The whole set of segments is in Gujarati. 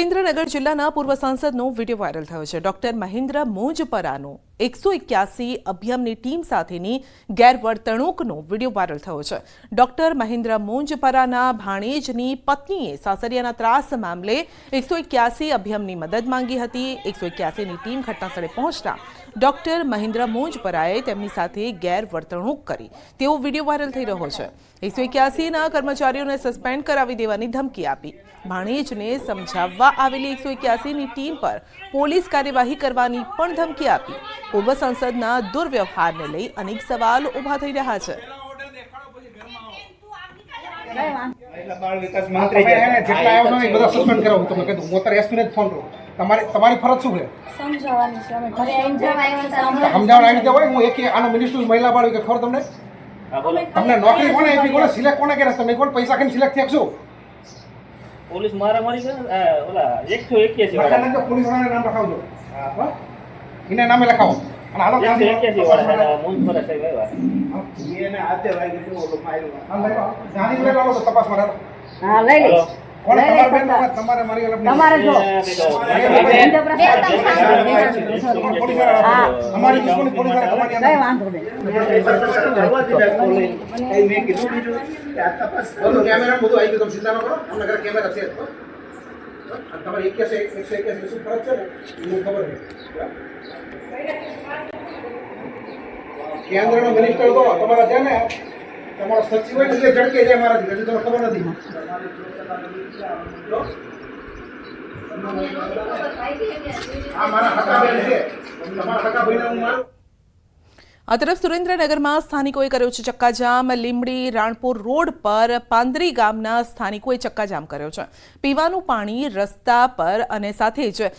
સુરેન્દ્રનગર જિલ્લાના પૂર્વ સાંસદનો વિડીયો વાયરલ થયો છે। ડોક્ટર મહેન્દ્ર મોંજપરાનો 181 અભિયમની ટીમ સાથેની ગેરવર્તણૂકનો વિડીયો વાયરલ થયો છે। ડોક્ટર મહેન્દ્ર મોંજપરાના ભાણેજની પત્નીએ સાસરિયાના ત્રાસ મામલે 181 અભિયમની મદદ માંગી હતી। 181ની ટીમ ઘટનાસ્થળે પહોંચતા ડોક્ટર મહેન્દ્ર મોંજપરાએ તેમની સાથે ગેરવર્તણૂક કરી તેવો વિડીયો વાયરલ થઈ રહ્યો છે। 181ના કર્મચારીઓને સસ્પેન્ડ કરાવી દેવાની ધમકી આપી। ભાણેજને સમજાવવા આવેલી 181ની ટીમ પર પોલીસ કાર્યવાહી કરવાની પણ ધમકી આપી। પૂર્વ સાંસદના દુર્વ્યવહારને લઈ અનેક સવાલ ઊભા થઈ રહ્યા છે। બાળ વિકાસ મંત્રી જેટલા આવ્યો ને બધા સસ્પેન્ડ કરાવું તમને કહી દઉં। હું અત્યારે એસપીને જ ફોન કરું। તમારી ફરજ શું છે? સમજાવવાની છે। અમે ઘરે આવીને સમજાવવા આવી રીતે હોય। હું એક આનો મિનિસ્ટર મહિલા બાળ વિકાસ ખબર તમને નોકરી કોને આપી, કોને સિલેક્ટ કોને કર્યા? તમે કોણ પૈસા ખાઈને સિલેક્ટ થયા છો? પોલીસ મારામારી છે ને ઓલા 181 વાળા પોલીસ વાળાને નામ લખાવજો। હા એને નામે લખાવો અને હાલો 181 વાળા મોંજપરા સાહેબ આવ્યા એને આતે વાગે છે ઓલો માર્યો। હા લઈ આવો જાણી લઈ આવો તપાસ માં। હા લઈ લે કોણ તમારે મારી વાળા તમારે જો અમારી પોલીસ વાળા કઈ વાંધો નહીં। મેં કીધું બીજું કે આ તપાસ બધું કેમેરા બધું આવી ગયું। તમે ચિંતા ન કરો, અમને ઘરે કેમેરા છે। તમારે 181 શું ફરજ છે ને મને ખબર છે। કેન્દ્રનો મિનિસ્ટર તો તમારા છે ને તમારો સચિવ હોય એટલે ઝડકે જાય મારાથી, હજી તમને ખબર નથી। આ મારા હકા બેન છે, તમારા હકા ભાઈને હું મારું। આ તરફ સુરેન્દ્રનગરમાં સ્થાનિકોએ કર્યો છે ચક્કાજામ। લીંબડી રાણપુર રોડ પર પાંદરી ગામના સ્થાનિકોએ ચક્કાજામ કર્યો છે। પીવાનું પાણી, રસ્તા પર અને સાથે જ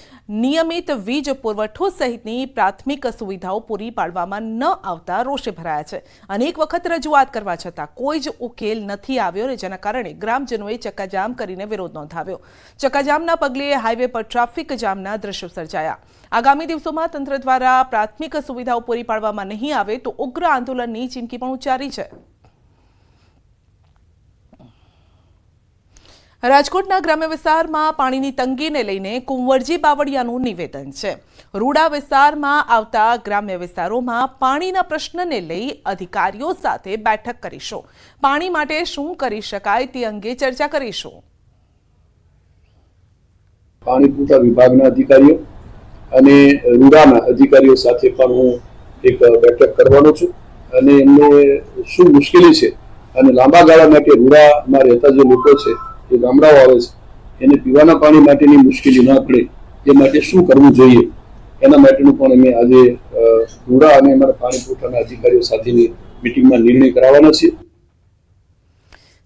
નિયમિત વીજ પુરવઠો સહિતની પ્રાથમિક સુવિધાઓ પૂરી પાડવામાં ન આવતા રોષે ભરાયા છે। અનેક વખત રજૂઆત કરવા છતાં કોઈ જ ઉકેલ નથી આવ્યો અને જેના કારણે ગ્રામજનોએ ચક્કાજામ કરીને વિરોધ નોંધાવ્યો। ચક્કાજામના પગલે હાઈવે પર ટ્રાફિક જામના દ્રશ્યો સર્જાયા। આગામી દિવસોમાં તંત્ર દ્વારા પ્રાથમિક સુવિધાઓ પૂરી પાડવામાં નહીં આવે તો ઉગ્ર આંદોલનની ચીમકી પણ ઉચ્ચારી છે। રાજકોટના ગ્રામ્ય વિસ્તારમાં પાણીની તંગીને લઈને કુંવરજી બાવળિયાનું નિવેદન છે। રૂડા વિસ્તારમાં આવતા ગ્રામ્ય વિસ્તારોમાં પાણીના પ્રશ્નને લઈ અધિકારીઓ સાથે બેઠક કરીશું। પાણી માટે શું કરી શકાય તે અંગે ચર્ચા કરીશું। પાણી પૂરતા વિભાગના અધિકારીઓ અને રૂડાના અધિકારીઓ સાથે પણ હું એક બેઠક કરવાનો છું અને એમને શું મુશ્કેલી છે અને લાંબા ગાળા માટે રૂડામાં રહેતા જે લોકો છે, જે ગામડાઓ આવે છે, એને પીવાના પાણી માટેની મુશ્કેલી ન પડે એ માટે શું કરવું જોઈએ એના માટેનું પણ અમે આજે રૂડા અને અમારા પાણી પુરવઠાના અધિકારીઓ સાથેની મિટિંગમાં નિર્ણય કરાવવાના છીએ।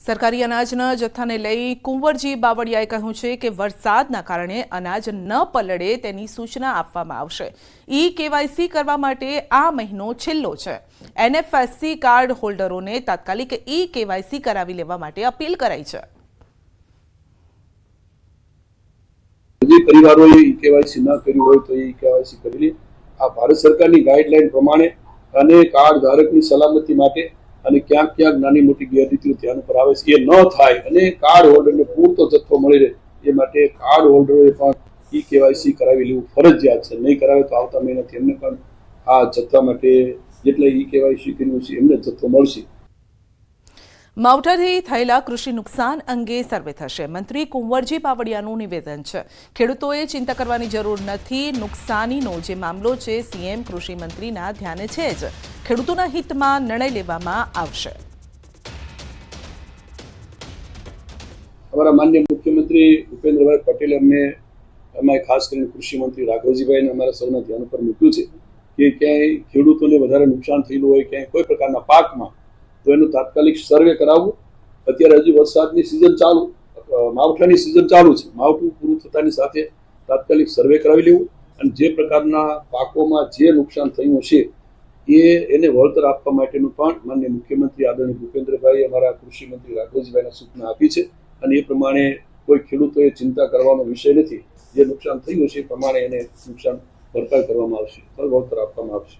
સરકારી અનાજના જથ્થાને લઈ કુંવરજી બાવળિયાએ કહ્યું છે કે વરસાદના કારણે અનાજ ન પલળે તેની સૂચના આપવામાં આવશે। કેવાયસી કરવા માટે આ મહિનો છેલ્લો છે। એનએફએસસી કાર્ડ હોલ્ડરોને તાત્કાલિક કેવાયસી કરાવી લેવા માટે અપીલ કરાઈ છે। જે પરિવારોએ કેવાયસી ન કર્યું હોય તો કેવાયસી કરી લે। આ ભારત સરકારની ગાઈડલાઈન પ્રમાણે અને કાર્ડ ધારકની સલામતી માટે અને ક્યાંક ક્યાંક નાની મોટી ગેરરીતિઓ ધ્યાન પર આવે છે, એ ન થાય અને કાર્ડ હોલ્ડરને પૂરતો જથ્થો મળી રહે એ માટે કાર્ડ હોલ્ડરોએ પણ કેવાયસી કરાવી લેવું ફરજિયાત છે। નહીં કરાવે તો આવતા મહિનાથી એમને પણ આ જથ્થા માટે જેટલા કેવાયસી કર્યું છે એમને જથ્થો મળશે। માવઠાથી થયેલા કૃષિ નુકસાન અંગે સર્વે થશે। મંત્રી કુંવરજી બાવળિયાનું નિવેદન છે। ખેડૂતોએ ચિંતા કરવાની જરૂર નથી। નુકસાનીનો જે મામલો છે સીએમ કૃષિ મંત્રીના ધ્યાને છે જ। ખેડૂતોના હિતમાં નિર્ણય લેવામાં આવશે। અમારા માનનીય મુખ્યમંત્રી ભૂપેન્દ્રભાઈ પટેલે અમને એમાં ખાસ કરીને કૃષિ મંત્રી રાઘવજીભાઈને અમારા સૌના ધ્યાન પર મૂક્યું છે કે ક્યાંય ખેડૂતોને વધારે નુકસાન થયેલું હોય, ક્યાંય કોઈ પ્રકારના પાકમાં, તો એનું તાત્કાલિક સર્વે કરાવવું। અત્યારે હજી વરસાદની સિઝન ચાલુ, માવઠાની સિઝન ચાલુ છે। માવઠું પૂરું થતાની સાથે તાત્કાલિક સર્વે કરાવી લેવું અને જે પ્રકારના પાકોમાં જે નુકસાન થયું છે એને વળતર આપવા માટેનું પણ માનનીય મુખ્યમંત્રી આદરણીય ભૂપેન્દ્રભાઈ અમારા કૃષિ મંત્રી રાઘવજીભાઈને સૂચના આપી છે અને એ પ્રમાણે કોઈ ખેડૂતોએ ચિંતા કરવાનો વિષય નથી। જે નુકસાન થયું છે એ પ્રમાણે એને નુકસાન ભરપાઈ કરવામાં આવશે, વળતર આપવામાં આવશે।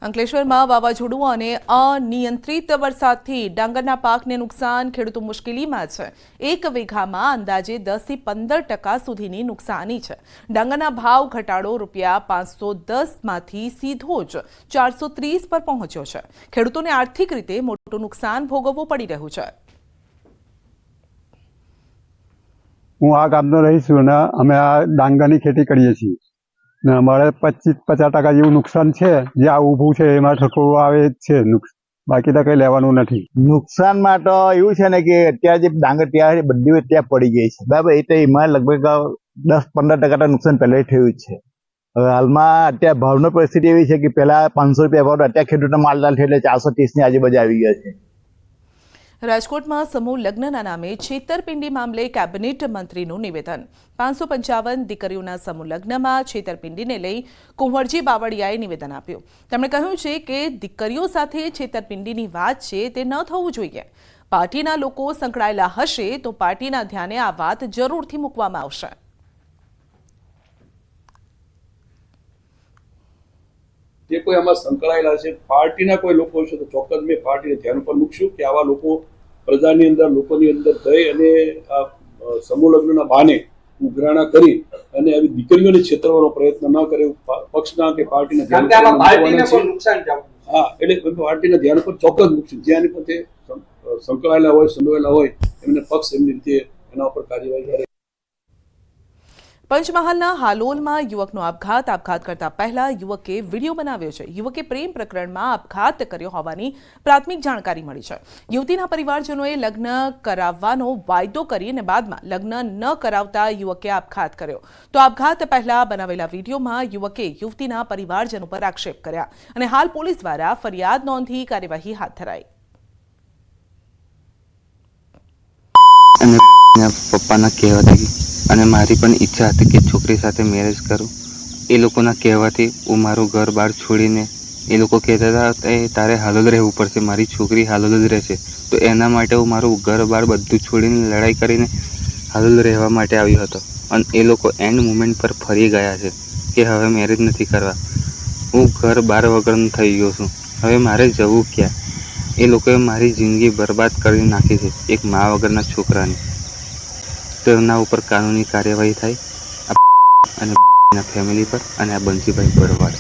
અંકલેશ્વરમાં વાવાઝોડું અને અનિયંત્રિત વરસાદથી ડાંગરના પાકને નુકસાન, ખેડૂતો મુશ્કેલીમાં છે. 1 વીઘામાં અંદાજે 10 થી 15% સુધીની નુકસાની છે. ડાંગરના ભાવ ઘટાડો ₹510 માંથી સીધો જ 430 પર પહોંચ્યો છે. ખેડૂતોને આર્થિક રીતે મોટું નુકસાન ભોગવવું પડી રહ્યું છે. હું આ ગામનો રહીશ છું અને અમે આ ડાંગરની ખેતી કરીએ છીએ ને અમારે 25-50% જેવું નુકસાન છે. જે આ ઊભું છે એમાં થોડું આવે જ છે, બાકી તો કંઈ લેવાનું નથી. નુકસાનમાં તો એવું છે ને કે અત્યારે જે ડાંગર ત્યાં છે બધી ત્યાં પડી ગઈ છે, બરાબર. એ તો એમાં લગભગ 10-15% તો નુકસાન પહેલાં થયું જ છે. હવે હાલમાં અત્યારે ભાવની પરિસ્થિતિ એવી છે કે પહેલા 500 રૂપિયા ભાવ, અત્યારે ખેડૂતનો માલદાર છે એટલે 430ની આજુબાજુ આવી ગયા છે. રાજકોટમાં સમૂહ લગ્નના નામે છેતરપિંડી મામલે કેબિનેટ મંત્રીનું નિવેદન. 555 દીકરીઓના સમૂહ લગ્નમાં છેતરપિંડીને લઈ કુંવરજી બાવળિયાએ નિવેદન આપ્યું. તેમણે કહ્યું છે કે દીકરીઓ સાથે છેતરપિંડીની વાત છે તે ન થવું જોઈએ. પાર્ટીના લોકો સંકળાયેલા હશે તો પાર્ટીના ધ્યાને આ વાત જરૂરથી મૂકવામાં આવશે. જે કોઈ આમાં સંકળાયેલા છે, પાર્ટીના કોઈ લોકો છે તો ચોક્કસ મેં પાર્ટીને ધ્યાન પર મૂકશું કે આવા લોકો પ્રજાની અંદર, લોકોની અંદર જઈ અને આ સમૂહ લગ્નના બહાને ઉઘરાણા કરી અને આવી દીકરીઓને છેતરવાનો પ્રયત્ન ન કરે. પક્ષના કે પાર્ટીના ધ્યાન એટલે પાર્ટીના ધ્યાન પર ચોક્કસ મૂકશું. જ્યાં પોતે સંકળાયેલા હોય, સંડોવાયેલા હોય એમને પક્ષ એમની રીતે એના ઉપર કાર્યવાહી કરે. પંચમહાલના હાલોલમાં યુવકનો આપઘાત કરતા પહેલા યુવકે વિડીયો બનાવ્યો છે. યુવકે પ્રેમ પ્રકરણમાં આપઘાત કર્યો હોવાની પ્રાથમિક જાણકારી મળી છે. યુવતીના પરિવારજનોએ લગ્ન કરાવવાનો વાયદો કરી અને બાદમાં લગ્ન ન કરાવતા યુવકે આપઘાત કર્યો. તો આપઘાત પહેલા બનાવેલા વિડીયોમાં યુવકે યુવતીના પરિવારજનો પર આક્ષેપ કર્યા અને હાલ પોલીસ દ્વારા ફરિયાદ નોંધી કાર્યવાહી હાથ ધરાઈ. પપ્પાના કહેવાથી અને મારી પણ ઈચ્છા હતી કે છોકરી સાથે મેરેજ કરું. એ લોકોના કહેવાથી હું મારું ઘર બહાર છોડીને, એ લોકો કહેતા હતા એ તારે હાલોલ રહેવું પડશે, મારી છોકરી હાલોલ જ રહેશે. તો એના માટે હું મારું ઘર બહાર બધું છોડીને લડાઈ કરીને હાલોલ રહેવા માટે આવ્યો હતો. અને એ લોકો એન્ડ મુમેન્ટ પર ફરી ગયા છે કે હવે મેરેજ નથી કરવા. હું ઘર બહાર વગરનો થઈ ગયો છું. હવે મારે જવું ક્યાં? એ લોકોએ મારી જિંદગી બરબાદ કરી નાખી છે એક મા વગરના છોકરાની. તેમના ઉપર કાનૂની કાર્યવાહી થાય અને ફેમિલી પર અને આ બંસીભાઈ ભરવાડ.